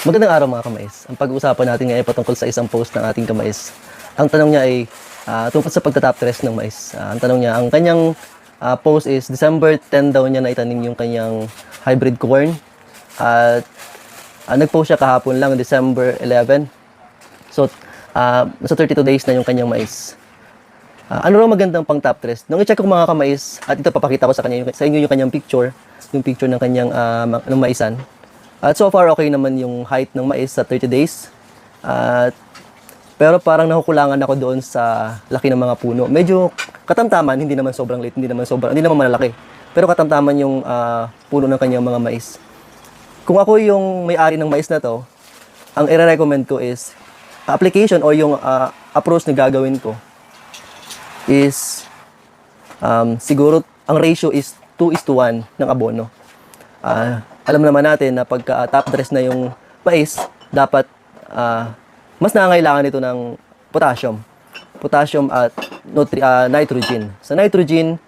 Magandang araw mga kamais. Ang pag-uusapan natin ngayon ay patungkol sa isang post ng ating kamais. Ang tanong niya ay tungkol sa pagtatop dress ng mais. Ang tanong niya, ang kanyang post is December 10 daw niya na itanim yung kanyang hybrid corn. At nag-post siya kahapon lang, December 11. So, nasa 32 days na yung kanyang mais. Ano raw magandang pang top dress? Nung i-check ko mga kamais, at ito papakita ko sa inyo yung kanyang picture, yung picture ng kanyang ng maisan. At so far, okay naman yung height ng mais sa 30 days. Pero parang nakukulangan ako doon sa laki ng mga puno. Medyo katamtaman, hindi naman sobrang liit, hindi naman malalaki. Pero katamtaman yung puno ng kanyang mga mais. Kung ako yung may-ari ng mais na to, ang i-recommend ko is application o yung approach na gagawin ko is siguro ang ratio is 2:1 ng abono. Alam naman natin na pagka top dress na yung mais, dapat mas nangangailangan ito ng potassium at nitrogen. Sa nitrogen,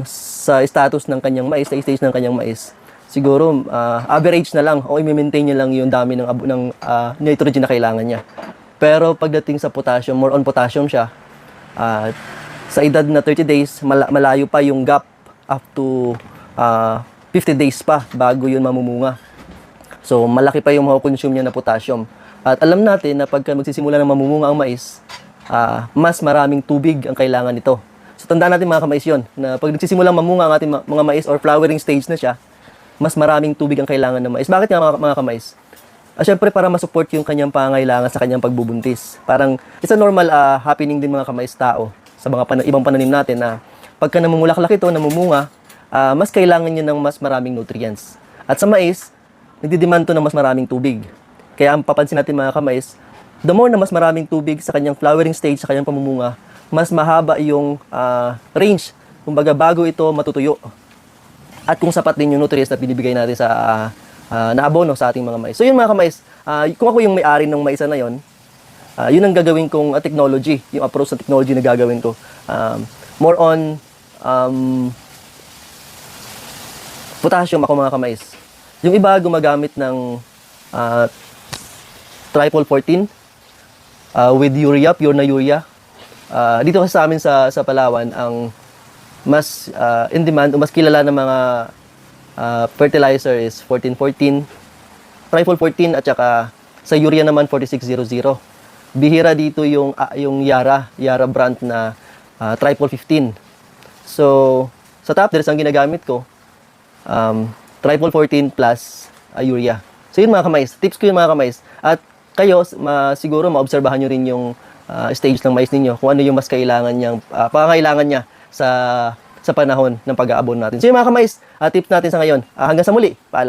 sa status ng kanyang mais, sa stage ng kanyang mais, siguro average na lang o i-maintain niya lang yung dami ng nitrogen na kailangan niya. Pero pagdating sa potassium, more on potassium siya. Sa edad na 30 days, malayo pa yung gap up to 50 days pa bago yun mamumunga. So, malaki pa yung makukonsume niya na potassium. At alam natin na pagka magsisimula na mamumunga ang mais, mas maraming tubig ang kailangan nito. So, tandaan natin mga kamais yun, na pag nagsisimula mamunga ang ating mga mais or flowering stage na siya, mas maraming tubig ang kailangan ng mais. Bakit nga mga kamais? Siyempre, para masupport yung kanyang pangangailangan sa kanyang pagbubuntis. Parang, it's a normal happening din mga kamais tao sa mga ibang pananim natin na pagka namumulaklak ito, namumunga, mas kailangan niya ng mas maraming nutrients. At sa mais, nagdidemand to ng mas maraming tubig. Kaya ang papansin natin mga kamais, the more na mas maraming tubig sa kanyang flowering stage, sa kanyang pamumunga, mas mahaba yung range. Kumbaga bago ito matutuyo. At kung sapat din yung nutrients na binibigay natin sa na abono sa ating mga mais. So yun mga kamais, kung ako yung may-ari ng maisan na yun, yun ang gagawin kong technology, yung approach na technology na gagawin ko. More on potassium ako mga kamais. Yung iba gumagamit ng triple 14 with urea, pure na urea. Dito kasi sa amin sa Palawan, ang mas in demand o mas kilala ng mga fertilizer is 1414, triple 14 at saka sa urea naman 4600. Bihira dito yung Yara brand na triple 15. So sa top dress ang ginagamit ko triple 14 plus urea. So yun mga kamais, tips ko yun mga kamais. At kayo siguro maobserbahan nyo rin yung stage ng mais ninyo, kung ano yung mas pangangailangan niya sa panahon ng pag-aabon natin. So yun mga kamais, tips natin sa ngayon. Hanggang sa muli, paalam.